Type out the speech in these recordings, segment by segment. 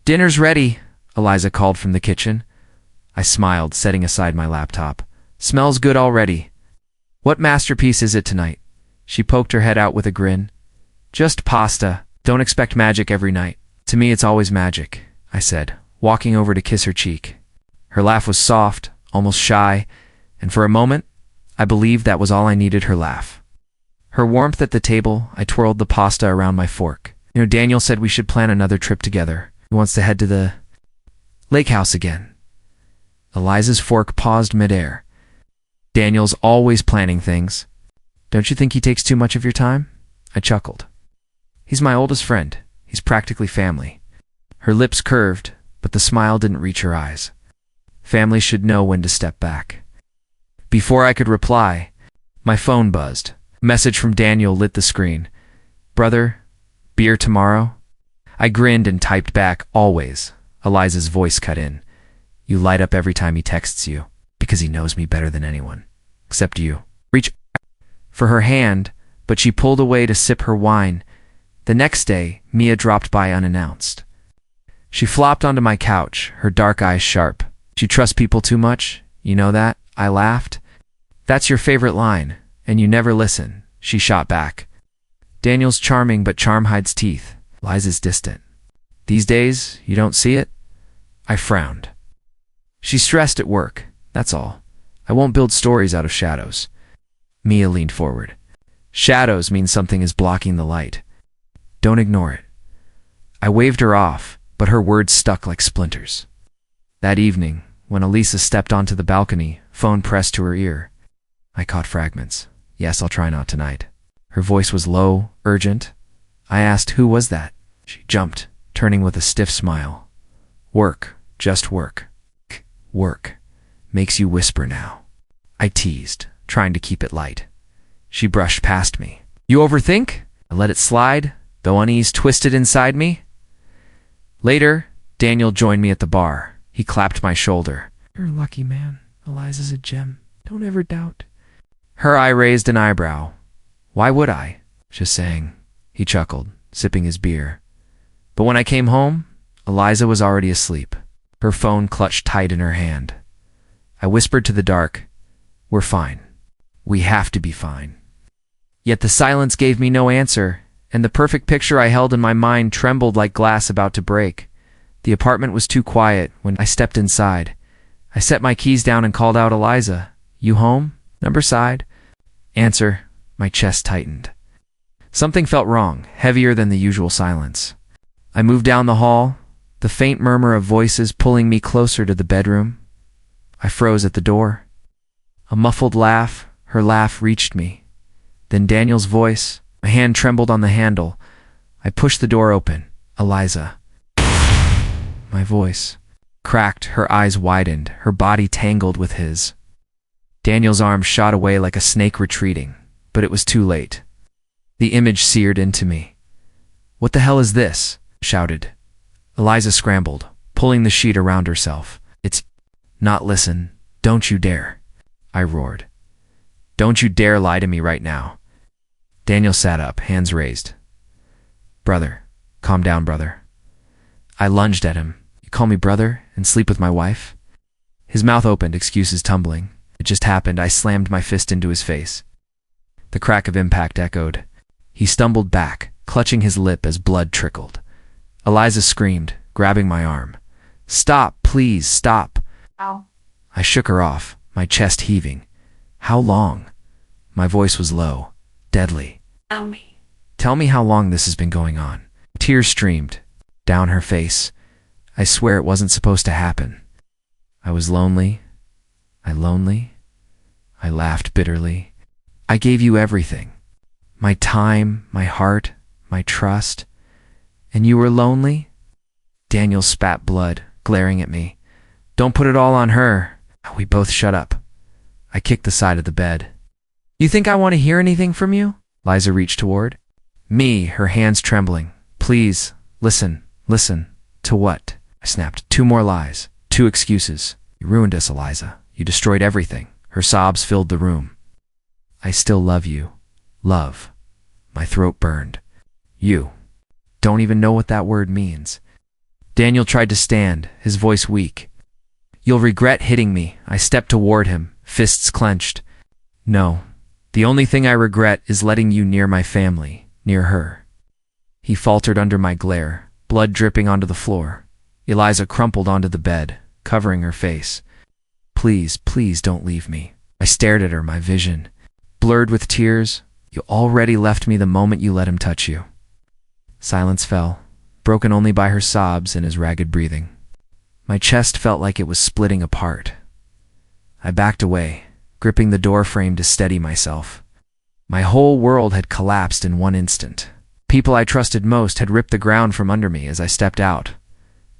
Dinner's ready, Eliza called from the kitchen. I smiled, setting aside my laptop. Smells good already. What masterpiece is it tonight? She poked her head out with a grin. Just pasta. Don't expect magic every night. To me, it's always magic, I said, walking over to kiss her cheek. Her laugh was soft, almost shy, and for a moment, I believed that was all I needed, her laugh. Her warmth at the table, I twirled the pasta around my fork. Daniel said we should plan another trip together. He wants to head to the lake house again. Eliza's fork paused midair. Daniel's always planning things. Don't you think he takes too much of your time? I chuckled. He's my oldest friend. He's practically family. Her lips curved, but the smile didn't reach her eyes. Family should know when to step back. Before I could reply, my phone buzzed. A message from Daniel lit the screen. Brother, beer tomorrow? I grinned and typed back, always. Eliza's voice cut in. You light up every time he texts you, because he knows me better than anyone. Except you. Reach for her hand, but she pulled away to sip her wine. The next day, Mia dropped by unannounced. She flopped onto my couch, her dark eyes sharp. You trust people too much? You know that? I laughed. That's your favorite line, and you never listen, she shot back. Daniel's charming, but charm hides teeth. Liza's distant. These days, you don't see it? I frowned. She's stressed at work, that's all. I won't build stories out of shadows. Mia leaned forward. Shadows mean something is blocking the light. Don't ignore it. I waved her off, but her words stuck like splinters. That evening, when Elisa stepped onto the balcony, phone pressed to her ear. I caught fragments. Yes, I'll try not tonight. Her voice was low, urgent. I asked, who was that? She jumped, turning with a stiff smile. Work, just work. Work. Makes you whisper now. I teased, trying to keep it light. She brushed past me. You overthink? I let it slide, though unease twisted inside me. Later, Daniel joined me at the bar. He clapped my shoulder. You're a lucky man. Eliza's a gem. Don't ever doubt. Her eye raised an eyebrow. Why would I? Just saying. He chuckled, sipping his beer. But when I came home, Eliza was already asleep, her phone clutched tight in her hand. I whispered to the dark, we're fine. We have to be fine. Yet the silence gave me no answer, and the perfect picture I held in my mind trembled like glass about to break. The apartment was too quiet when I stepped inside. I set my keys down and called out, Eliza, you home? Number side? Answer, my chest tightened. Something felt wrong, heavier than the usual silence. I moved down the hall, the faint murmur of voices pulling me closer to the bedroom. I froze at the door. A muffled laugh, her laugh reached me. Then Daniel's voice, my hand trembled on the handle. I pushed the door open. Eliza. My voice cracked, her eyes widened, her body tangled with his. Daniel's arm shot away like a snake retreating, but it was too late. The image seared into me. What the hell is this? Shouted. Eliza scrambled, pulling the sheet around herself. It's not listen. Don't you dare. I roared. Don't you dare lie to me right now. Daniel sat up, hands raised. Brother, calm down, brother. I lunged at him. You call me brother and sleep with my wife? His mouth opened, excuses tumbling. It just happened. I slammed my fist into his face. The crack of impact echoed. He stumbled back, clutching his lip as blood trickled. Eliza screamed, grabbing my arm. Stop, please, stop. Ow. I shook her off, my chest heaving. How long? My voice was low, deadly. Tell me. Tell me how long this has been going on. Tears streamed down her face. I swear it wasn't supposed to happen. I was lonely. Lonely? I laughed bitterly. I gave you everything. My time, my heart, my trust. And you were lonely? Daniel spat blood, glaring at me. Don't put it all on her. We both shut up. I kicked the side of the bed. You think I want to hear anything from you? Liza reached toward. Me, her hands trembling. Please, listen. Listen. To what? I snapped. 2 more lies. 2 excuses. You ruined us, Eliza. You destroyed everything. Her sobs filled the room. I still love you. Love. My throat burned. You don't even know what that word means. Daniel tried to stand, his voice weak. You'll regret hitting me. I stepped toward him, fists clenched. No, the only thing I regret is letting you near my family, near her. He faltered under my glare, blood dripping onto the floor. Eliza crumpled onto the bed, covering her face. Please, please don't leave me. I stared at her, my vision blurred with tears. You already left me the moment you let him touch you. Silence fell, broken only by her sobs and his ragged breathing. My chest felt like it was splitting apart. I backed away, gripping the door frame to steady myself. My whole world had collapsed in one instant. People I trusted most had ripped the ground from under me as I stepped out.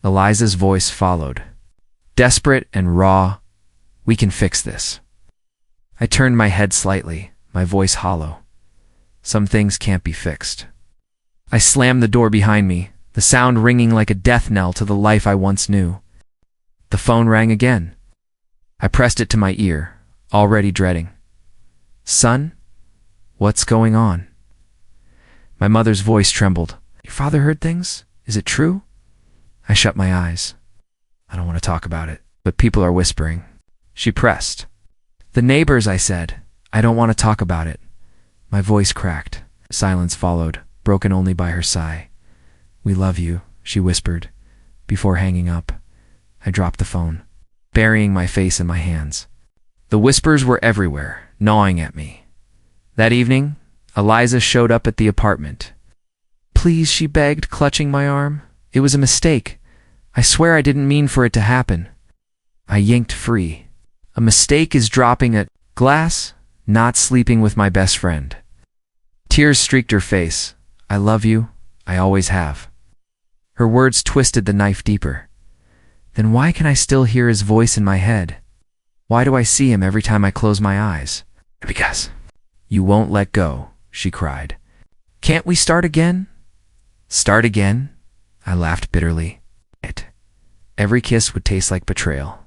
Eliza's voice followed. Desperate and raw, we can fix this. I turned my head slightly, my voice hollow. Some things can't be fixed. I slammed the door behind me, the sound ringing like a death knell to the life I once knew. The phone rang again. I pressed it to my ear, already dreading. Son? What's going on? My mother's voice trembled. Your father heard things? Is it true? I shut my eyes. I don't want to talk about it, but people are whispering. She pressed. The neighbors, I said. I don't want to talk about it. My voice cracked. Silence followed, broken only by her sigh. We love you, she whispered. Before hanging up, I dropped the phone, burying my face in my hands. The whispers were everywhere, gnawing at me. That evening, Eliza showed up at the apartment. Please, she begged, clutching my arm. It was a mistake. I swear I didn't mean for it to happen. I yanked free. A mistake is dropping a glass, not sleeping with my best friend. Tears streaked her face. I love you. I always have. Her words twisted the knife deeper. Then why can I still hear his voice in my head? Why do I see him every time I close my eyes? Because you won't let go, she cried. Can't we start again? Start again? I laughed bitterly. Every kiss would taste like betrayal.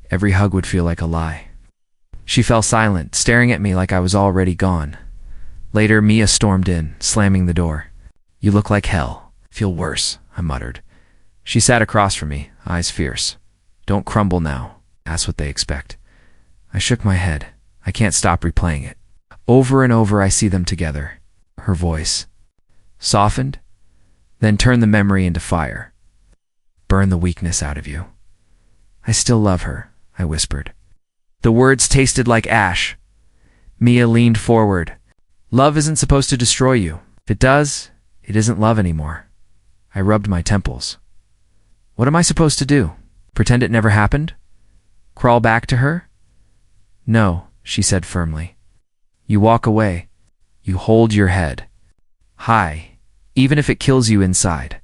Every hug would feel like a lie. She fell silent, staring at me like I was already gone. Later, Mia stormed in, slamming the door. You look like hell. Feel worse, I muttered. She sat across from me, eyes fierce. Don't crumble now. That's what they expect. I shook my head. I can't stop replaying it. Over and over I see them together. Her voice softened, then turned the memory into fire. Burn the weakness out of you. I still love her, I whispered. The words tasted like ash. Mia leaned forward. Love isn't supposed to destroy you. If it does, it isn't love anymore. I rubbed my temples. What am I supposed to do? Pretend it never happened? Crawl back to her? No, she said firmly. You walk away. You hold your head high, even if it kills you inside.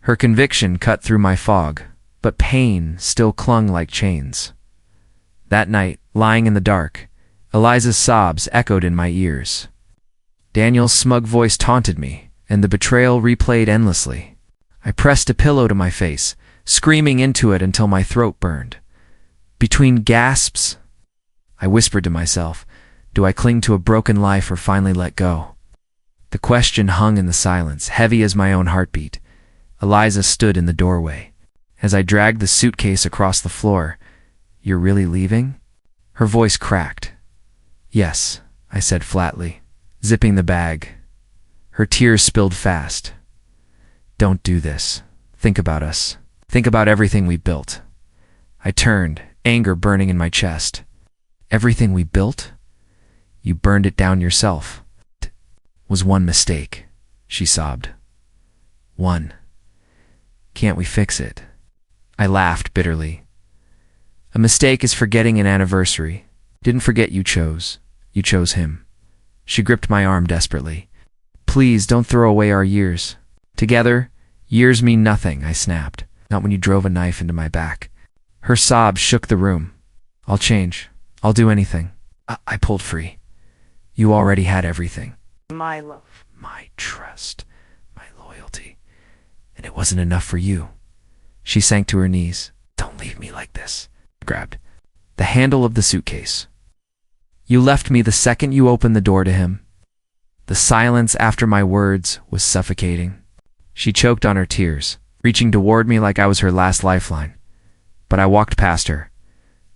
Her conviction cut through my fog, but pain still clung like chains. That night, lying in the dark, Eliza's sobs echoed in my ears. Daniel's smug voice taunted me, and the betrayal replayed endlessly. I pressed a pillow to my face, screaming into it until my throat burned. Between gasps, I whispered to myself, do I cling to a broken life or finally let go? The question hung in the silence, heavy as my own heartbeat. Eliza stood in the doorway. As I dragged the suitcase across the floor, You're really leaving? Her voice cracked. Yes, I said flatly, zipping the bag. Her tears spilled fast. Don't do this. Think about us. Think about everything we built. I turned, anger burning in my chest. Everything we built? You burned it down yourself. It was one mistake, she sobbed. One. Can't we fix it? I laughed bitterly. A mistake is forgetting an anniversary. Didn't forget you chose. You chose him. She gripped my arm desperately. Please don't throw away our years. Together, years mean nothing, I snapped. Not when you drove a knife into my back. Her sobs shook the room. I'll change. I'll do anything. I pulled free. You already had everything. My love. My trust. My loyalty. And it wasn't enough for you. She sank to her knees. Don't leave me like this. I grabbed the handle of the suitcase. You left me the second you opened the door to him. The silence after my words was suffocating. She choked on her tears. reaching toward me like I was her last lifeline. But I walked past her.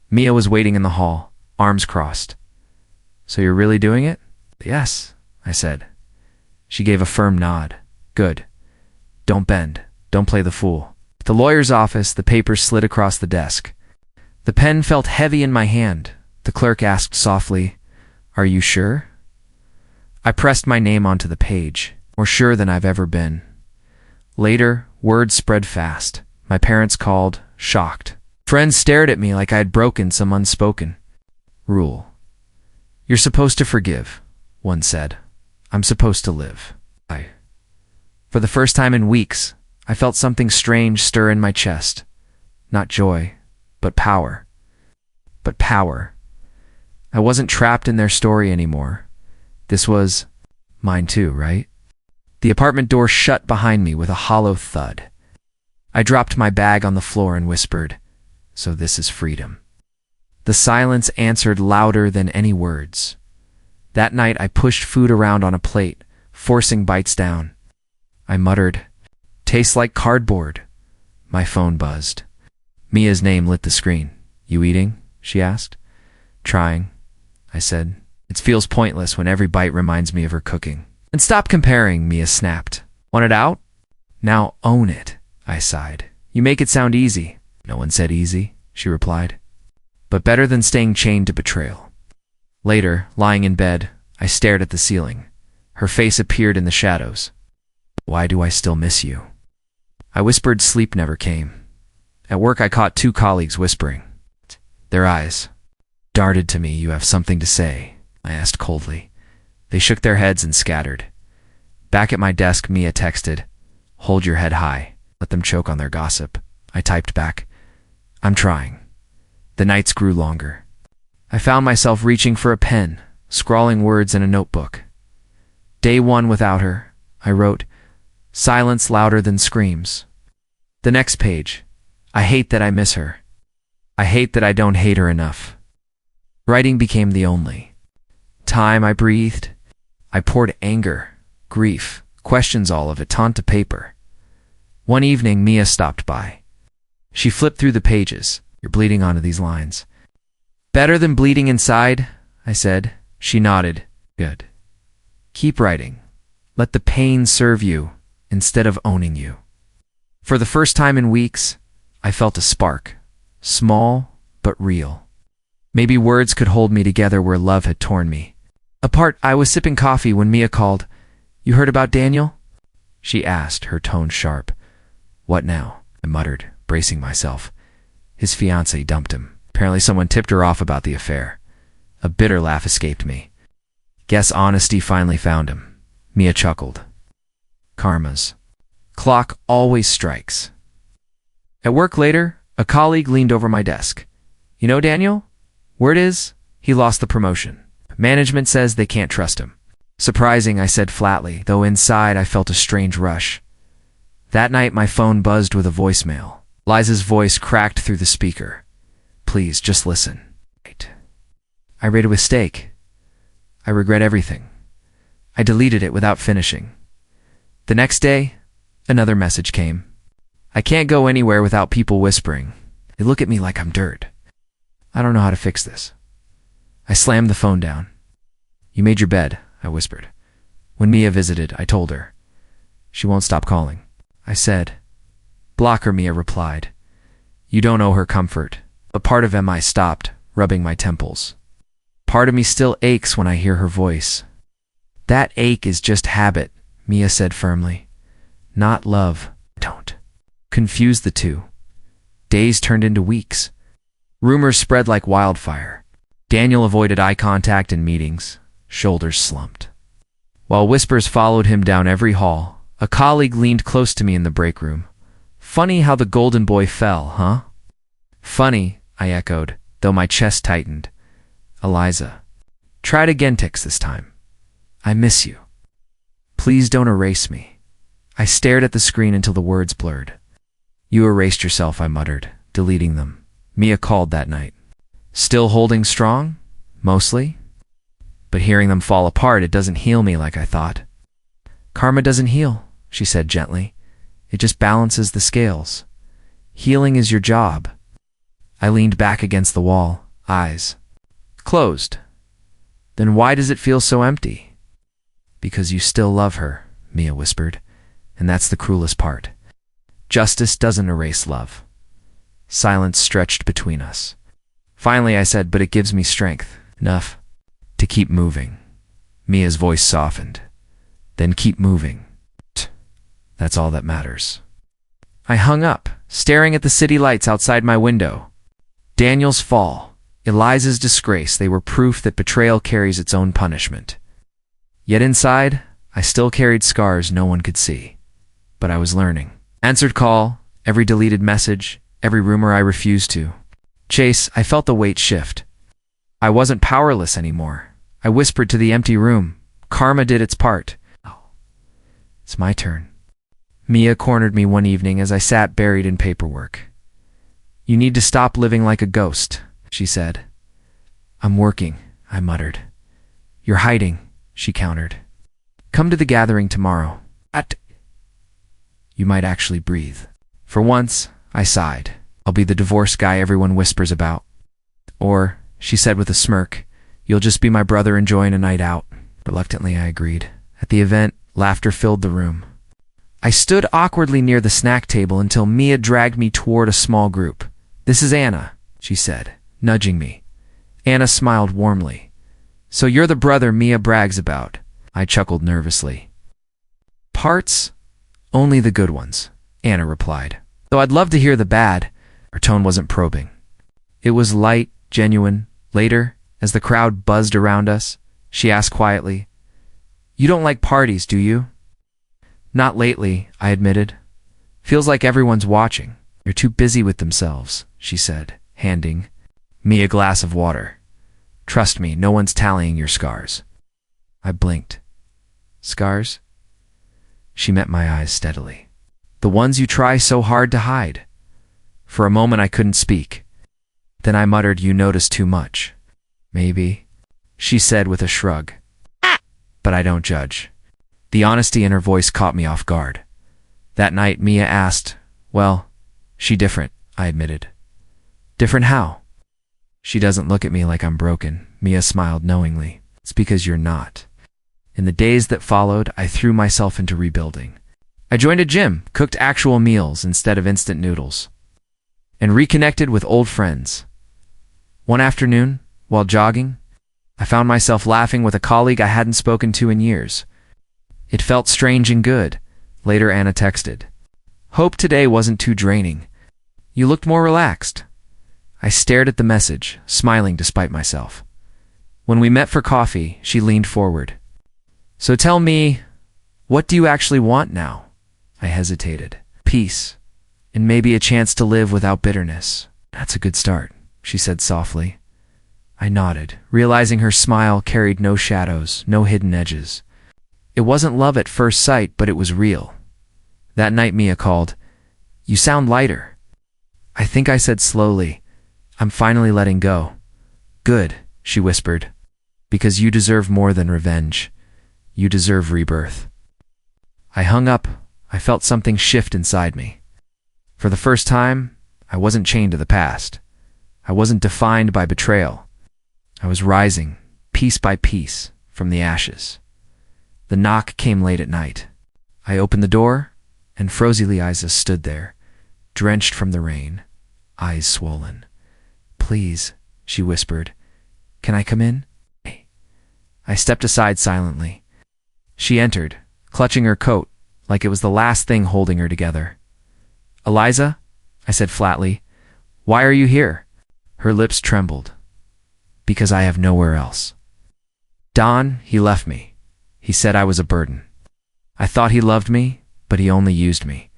Mia was waiting in the hall, arms crossed. "So you're really doing it?" "Yes," I said. She gave a firm nod. "Good. Don't bend. Don't play the fool." At the lawyer's office, the papers slid across the desk. The pen felt heavy in my hand. The clerk asked softly, "Are you sure?" I pressed my name onto the page, more sure than I've ever been. Later, word spread fast. My parents called, shocked. Friends stared at me like I had broken some unspoken rule. "You're supposed to forgive," one said. "I'm supposed to live." For the first time in weeks, I felt something strange stir in my chest. Not joy, but power. But power. I wasn't trapped in their story anymore. This was mine too, right? The apartment door shut behind me with a hollow thud. I dropped my bag on the floor and whispered, "So this is freedom." The silence answered louder than any words. That night I pushed food around on a plate, forcing bites down. I muttered, "Tastes like cardboard." My phone buzzed. Mia's name lit the screen. "You eating?" she asked. "Trying," I said. "It feels pointless when every bite reminds me of her cooking." "And stop comparing," Mia snapped. "Want it out?" "Now own it," I sighed. "You make it sound easy." "No one said easy," she replied. "But better than staying chained to betrayal." Later, lying in bed, I stared at the ceiling. Her face appeared in the shadows. "Why do I still miss you?" I whispered. Sleep never came. At work, I caught two colleagues whispering. Their eyes darted to me. "You have something to say?" I asked coldly. They shook their heads and scattered. Back at my desk, Mia texted, "Hold your head high. Let them choke on their gossip." I typed back, "I'm trying." The nights grew longer. I found myself reaching for a pen, scrawling words in a notebook. Day 1 without her, I wrote, "Silence louder than screams." The next page, "I hate that I miss her. I hate that I don't hate her enough." Writing became the only time I breathed. I poured anger, grief, questions, all of it onto paper. One evening, Mia stopped by. She flipped through the pages. "You're bleeding onto these lines." "Better than bleeding inside," I said. She nodded. "Good. Keep writing. Let the pain serve you instead of owning you." For the first time in weeks, I felt a spark, small but real. Maybe words could hold me together where love had torn me apart. I was sipping coffee when Mia called. "You heard about Daniel?" she asked, her tone sharp. "What now?" I muttered, bracing myself. His fiancée dumped him. Apparently someone tipped her off about the affair. A bitter laugh escaped me. "Guess honesty finally found him." Mia chuckled. Karma's clock always strikes. At work later, a colleague leaned over my desk. "You know Daniel? Word is, he lost the promotion. Management says they can't trust him." "Surprising," I said flatly, though inside I felt a strange rush. That night my phone buzzed with a voicemail. Liza's voice cracked through the speaker. "Please, just listen." I made a mistake. I regret everything. I deleted it without finishing. The next day, another message came. "I can't go anywhere without people whispering. They look at me like I'm dirt. I don't know how to fix this." I slammed the phone down. "You made your bed," I whispered. When Mia visited, I told her. "She won't stop calling." I said. "Block her," Mia replied. "You don't owe her comfort." But part of MI stopped, rubbing my temples. Part of me still aches when I hear her voice. "That ache is just habit," Mia said firmly. "Not love." Don't confuse the two. Days turned into weeks. Rumors spread like wildfire. Daniel avoided eye contact in meetings, shoulders slumped. While whispers followed him down every hall, a colleague leaned close to me in the break room. "Funny how the golden boy fell, huh?" "Funny," I echoed, though my chest tightened. "Eliza, try it again this time. I miss you. Please don't erase me." I stared at the screen until the words blurred. "You erased yourself," I muttered, deleting them. Mia called that night. "Still holding strong? Mostly? But hearing them fall apart, it doesn't heal me like I thought." "Karma doesn't heal," she said gently. It just balances the scales. Healing is your job. I leaned back against the wall, eyes closed. Then why does it feel so empty? Because you still love her, Mia whispered, and that's the cruelest part. Justice doesn't erase love. Silence stretched between us. Finally I said, but it gives me strength, enough to keep moving. Mia's voice softened. Then keep moving. That's all that matters. I hung up, staring at the city lights outside my window. Daniel's fall, Eliza's disgrace, they were proof that betrayal carries its own punishment. Yet inside, I still carried scars no one could see. But I was learning. Answered call, every deleted message, every rumor I refused to chase, I felt the weight shift. I wasn't powerless anymore. I whispered to the empty room. Karma did its part. Oh, it's my turn. Mia cornered me one evening as I sat buried in paperwork. You need to stop living like a ghost, she said. I'm working, I muttered. You're hiding, she countered. Come to the gathering tomorrow. You might actually breathe. For once, I sighed. I'll be the divorce guy everyone whispers about. Or, she said with a smirk, you'll just be my brother enjoying a night out. Reluctantly, I agreed. At the event, laughter filled the room. I stood awkwardly near the snack table until Mia dragged me toward a small group. This is Anna, she said, nudging me. Anna smiled warmly. So you're the brother Mia brags about. I chuckled nervously. Parts? Only the good ones, Anna replied. Though I'd love to hear the bad. Her tone wasn't probing. It was light, genuine. Later, as the crowd buzzed around us, she asked quietly, You don't like parties, do you? Not lately, I admitted. Feels like everyone's watching. They're too busy with themselves, she said, handing me a glass of water. Trust me, no one's tallying your scars. I blinked. Scars? She met my eyes steadily. The ones you try so hard to hide. For a moment I couldn't speak. Then I muttered, You notice too much. Maybe, she said with a shrug. But I don't judge. The honesty in her voice caught me off guard. That night Mia asked, Well, she different, I admitted. Different how? She doesn't look at me like I'm broken. Mia smiled knowingly. It's because you're not. In the days that followed, I threw myself into rebuilding. I joined a gym, cooked actual meals instead of instant noodles, and reconnected with old friends. One afternoon, while jogging, I found myself laughing with a colleague I hadn't spoken to in years. It felt strange and good. Later Anna texted, Hope today wasn't too draining. You looked more relaxed. I stared at the message, smiling despite myself. When we met for coffee, she leaned forward. So tell me, what do you actually want now? I hesitated. Peace, and maybe a chance to live without bitterness. That's a good start, she said softly. I nodded, realizing her smile carried no shadows, no hidden edges. It wasn't love at first sight, but it was real. That night Mia called, You sound lighter. I think I said slowly, I'm finally letting go. Good, she whispered, because you deserve more than revenge. You deserve rebirth. I hung up. I felt something shift inside me. For the first time, I wasn't chained to the past. I wasn't defined by betrayal. I was rising, piece by piece, from the ashes. The knock came late at night. I opened the door, and Frozy Liza stood there, drenched from the rain, eyes swollen. Please, she whispered, can I come in? I stepped aside silently. She entered, clutching her coat, like it was the last thing holding her together. Eliza, I said flatly, why are you here? Her lips trembled. Because I have nowhere else. Don, he left me. He said I was a burden. I thought he loved me, but he only used me.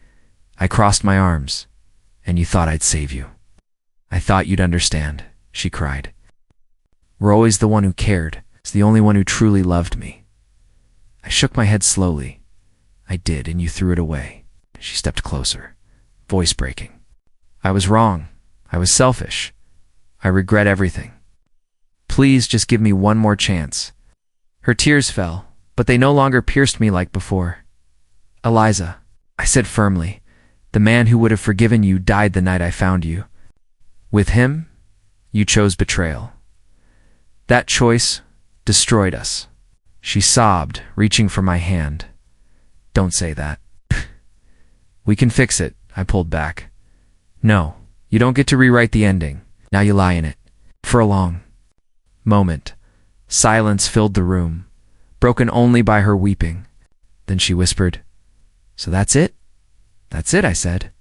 I crossed my arms, and you thought I'd save you. I thought you'd understand, she cried. We're always the one who cared. It's the only one who truly loved me. I shook my head slowly. I did, and you threw it away. She stepped closer, voice breaking. I was wrong. I was selfish. I regret everything. Please just give me one more chance. Her tears fell, but they no longer pierced me like before. Eliza, I said firmly. The man who would have forgiven you died the night I found you. With him, you chose betrayal. That choice destroyed us. She sobbed, reaching for my hand. Don't say that. We can fix it, I pulled back. No, you don't get to rewrite the ending. Now you lie in it. For a long moment, silence filled the room, broken only by her weeping. Then she whispered, "So that's it?" "That's it," I said.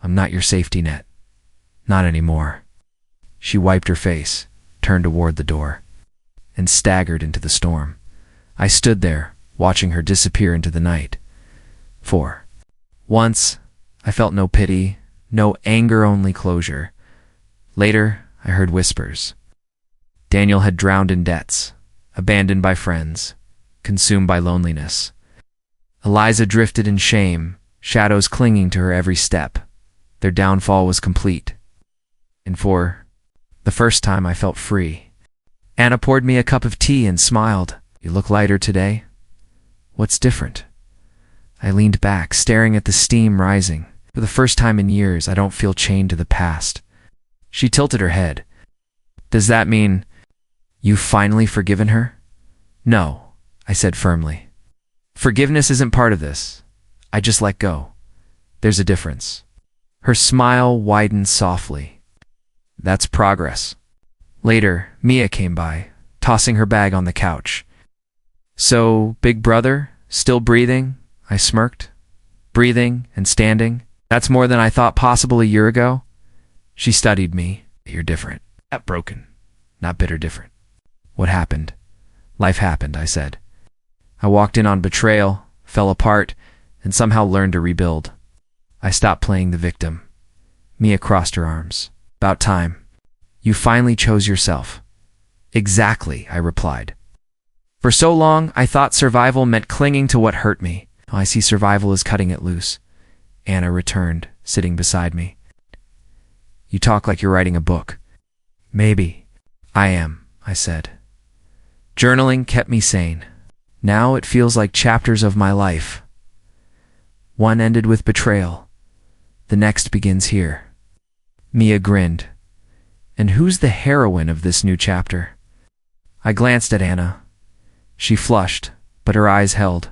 "I'm not your safety net. Not anymore." She wiped her face, turned toward the door, and staggered into the storm. I stood there, watching her disappear into the night. For once, I felt no pity, no anger, only closure. Later, I heard whispers. Daniel had drowned in debts, abandoned by friends, consumed by loneliness. Eliza drifted in shame, shadows clinging to her every step. Their downfall was complete. And for the first time, I felt free. Anna poured me a cup of tea and smiled. "You look lighter today. What's different?" I leaned back, staring at the steam rising. For the first time in years, I don't feel chained to the past. She tilted her head. "Does that mean you've finally forgiven her?" "No," I said firmly. "Forgiveness isn't part of this. I just let go. There's a difference." Her smile widened softly. "That's progress." Later, Mia came by, tossing her bag on the couch. "So, big brother, still breathing?" I smirked. "Breathing and standing? That's more than I thought possible a year ago." She studied me. "You're different. Not broken. Not bitter, different." "What happened?" "Life happened," I said. "I walked in on betrayal, fell apart, and somehow learned to rebuild. I stopped playing the victim." Mia crossed her arms. "About time. You finally chose yourself." "Exactly," I replied. "For so long, I thought survival meant clinging to what hurt me. I see survival as cutting it loose." Anna returned, sitting beside me. "You talk like you're writing a book." "Maybe I am," I said. "Journaling kept me sane. Now it feels like chapters of my life. One ended with betrayal. The next begins here." Mia grinned. "And who's the heroine of this new chapter?" I glanced at Anna. She flushed, but her eyes held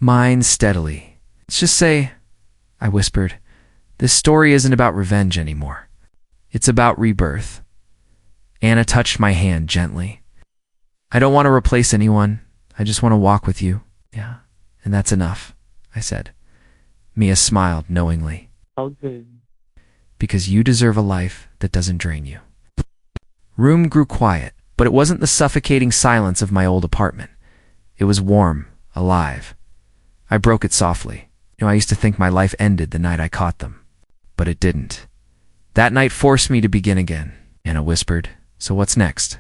mine steadily. "Let's just say," I whispered, "this story isn't about revenge anymore. It's about rebirth." Anna touched my hand gently. "I don't want to replace anyone. I just want to walk with you." "Yeah, and that's enough," I said. Mia smiled knowingly. How good. "Because you deserve a life that doesn't drain you." Room grew quiet, but it wasn't the suffocating silence of my old apartment. It was warm, alive. I broke it softly. I used to think my life ended the night I caught them. But it didn't. That night forced me to begin again. Anna whispered, "So what's next?"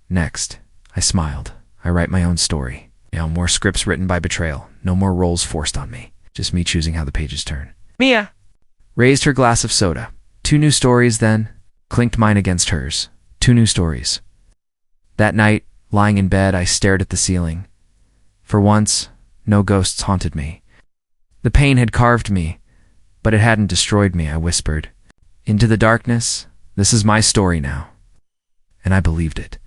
"Next," I smiled. "I write my own story. More scripts written by betrayal. No more roles forced on me. Just me choosing how the pages turn." Mia raised her glass of soda. "2 new stories, then?" Clinked mine against hers. 2 new stories. That night, lying in bed, I stared at the ceiling. For once, no ghosts haunted me. The pain had carved me, but it hadn't destroyed me, I whispered. Into the darkness, "This is my story now." And I believed it.